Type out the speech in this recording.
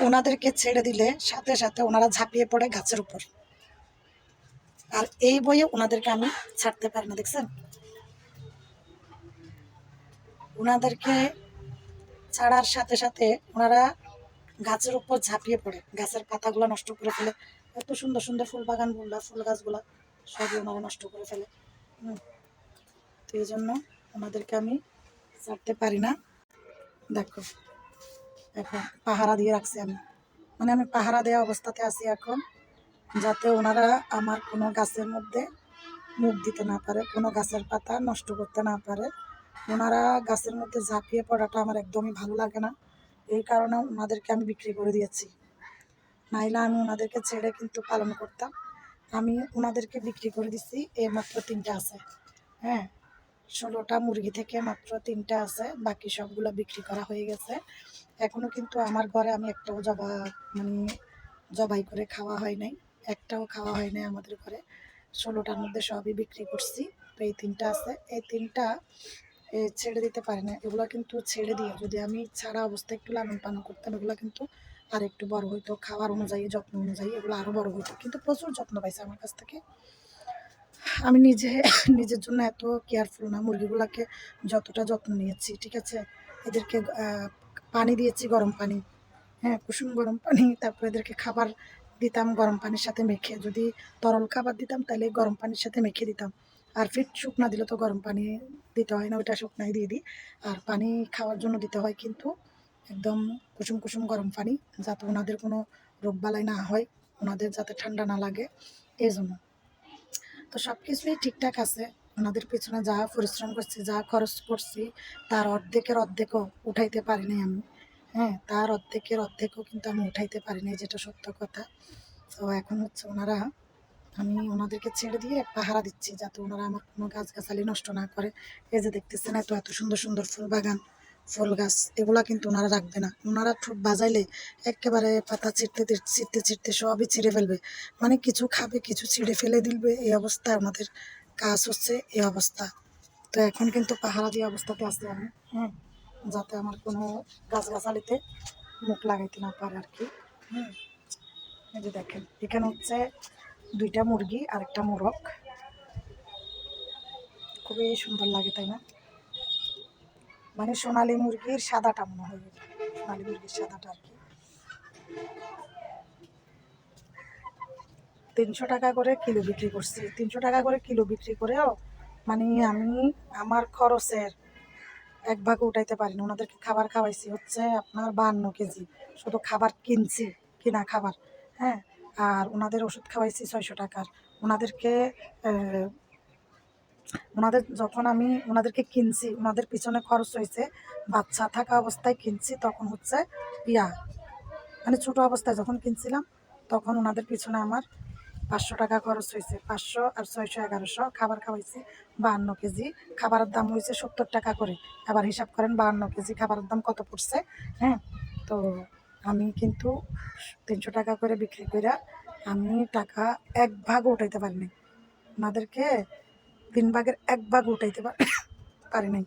ওনাদেরকে ছেড়ে দিলে সাথে সাথে ওনারা ঝাঁপিয়ে পড়ে গাছের উপর। আর এই বইয়ে ওনাদেরকে আমি ছাড়তে পারি না, দেখছেন? ওনাদেরকে ছাড়ার সাথে সাথে ওনারা গাছের উপর ঝাঁপিয়ে পড়ে, গাছের পাতাগুলো নষ্ট করে ফেলে। এত সুন্দর সুন্দর ফুল বাগানগুলা, ফুল গাছগুলা সবই ওনারা নষ্ট করে ফেলে। তো এই জন্য ওনাদেরকে আমি ছাড়তে পারি না। দেখো, এখন পাহারা দিয়ে রাখছি আমি, মানে আমি পাহারা দেওয়া অবস্থাতে আছি এখন, যাতে ওনারা আমার কোনো গাছের মধ্যে মুখ দিতে না পারে, কোনো গাছের পাতা নষ্ট করতে না পারে। ওনারা গাছের মধ্যে ঝাঁপিয়ে পড়াটা আমার একদমই ভালো লাগে না। এই কারণে ওনাদেরকে আমি বিক্রি করে দিয়েছি, নাইলে আমি ওনাদেরকে ছেড়ে কিন্তু পালন করতাম। আমি ওনাদেরকে বিক্রি করে দিচ্ছি, এই মাত্র 3টা আছে। হ্যাঁ, 16টা মুরগি থেকে মাত্র 3টা আছে, বাকি সবগুলো বিক্রি করা হয়ে গেছে। এখনো কিন্তু আমার ঘরে আমি একটাও মানে জবাই করে খাওয়া হয় নাই, একটাও খাওয়া হয় নাই আমাদের ঘরে। 16টার মধ্যে সবই বিক্রি করছি। তো এই 3টা আছে, এই 3টা ছেড়ে দিতে পারি না। এগুলো কিন্তু ছেড়ে দিয়ে যদি আমি ছাড়া অবস্থায় একটু লালন পালন করতাম, এগুলো কিন্তু আর একটু বড় হইতো, খাওয়ার অনুযায়ী, যত্ন অনুযায়ী এগুলো আরও বড় হইতো। কিন্তু প্রচুর যত্ন পাইছে আমার কাছ থেকে। আমি নিজের জন্য এত কেয়ারফুল না। মুরগিগুলোকে যতটা যত্ন নিয়েছি, ঠিক আছে, এদেরকে পানি দিয়েছি, গরম পানি, হ্যাঁ, কুসুম গরম পানি। তারপর এদেরকে খাবার দিতাম গরম পানির সাথে মেখে। যদি তরল খাবার দিতাম তাহলে গরম পানির সাথে মেখে দিতাম। আর ফিট শুকনা দিলে তো গরম পানি দিতে হয় না, ওইটা শুকনাই দিয়ে দিই। আর পানি খাওয়ার জন্য দিতে হয় কিন্তু একদম কুসুম কুসুম গরম পানি, যাতে ওনাদের কোনো রোগবালাই না হয়, ওনাদের যাতে ঠান্ডা না লাগে, এই জন্য। তো সব কিছুই ঠিকঠাক আছে। ওনাদের পিছনে যা পরিশ্রম করছি, যা খরচ করছি, তার অর্ধেকও উঠাইতে পারিনি আমি। হ্যাঁ, তার অর্ধেকও কিন্তু আমি উঠাইতে পারিনি, যেটা সত্য কথা। তো এখন হচ্ছে আমি ওনাদেরকে ছেড়ে দিয়ে পাহারা দিচ্ছি, যাতে ওনারা আমার কোনো গাছগাছালি নষ্ট না করে। এই যে দেখতেছেন, এত এত সুন্দর সুন্দর ফুল বাগান, ফুল গাছ, এগুলা কিন্তু ওনারা রাখবে না। ওনারা ঠোঁট বাজাইলে একেবারে পাতা ছিঁড়তে সবই ছিঁড়ে ফেলবে। মানে কিছু খাবে, কিছু ছিঁড়ে ফেলে দিলবে, এই অবস্থা ওনাদের কাজ হচ্ছে, এই অবস্থা। তো এখন কিন্তু পাহারা দিয়ে অবস্থাতে আছি আমি, হ্যাঁ, যাতে আমার কোনো গাছগাছালিতে মুখ লাগাইতে না পারে আর কি। হুম, এই যে দেখেন, এখানে হচ্ছে 2টা মুরগি আর একটা মোরগ। খুবই সুন্দর লাগে, তাই না? মানে সোনালী মুরগির সাদাটা মনে হয়, সোনালী মুরগির সাদাটা আর কি। 300 টাকা করে কিলো বিক্রি করছি। 300 টাকা করে কিলো বিক্রি করেও মানে আমি আমার খরচের 1 ভাগ উঠাইতে পারি না। ওনাদেরকে খাবার খাওয়াইছি হচ্ছে আপনার 52 কেজি, শুধু খাবার কিনছি, কিনা খাবার। হ্যাঁ, আর ওনাদের ওষুধ খাওয়াইছি 600 টাকার। ওনাদেরকে যখন আমি ওনাদেরকে কিনছি, ওনাদের পিছনে খরচ হয়েছে, বাচ্চা থাকা অবস্থায় কিনছি, তখন হচ্ছে মানে ছোটো অবস্থায় যখন কিনছিলাম, তখন ওনাদের পিছনে আমার 500 টাকা খরচ হয়েছে। 500 আর 600, 1100। খাবার খাওয়াইছি 52 কেজি। খাবারের দাম হয়েছে 70 টাকা করে। আবার হিসাব করেন 52 কেজি খাবারের দাম কত পড়ছে। হ্যাঁ, তো আমি কিন্তু 300 টাকা করে বিক্রি করে আমি টাকা 1 ভাগও উঠাইতে পারিনি। ওনাদেরকে 3 ভাগের 1 ভাগ উঠাইতে পারি নাই।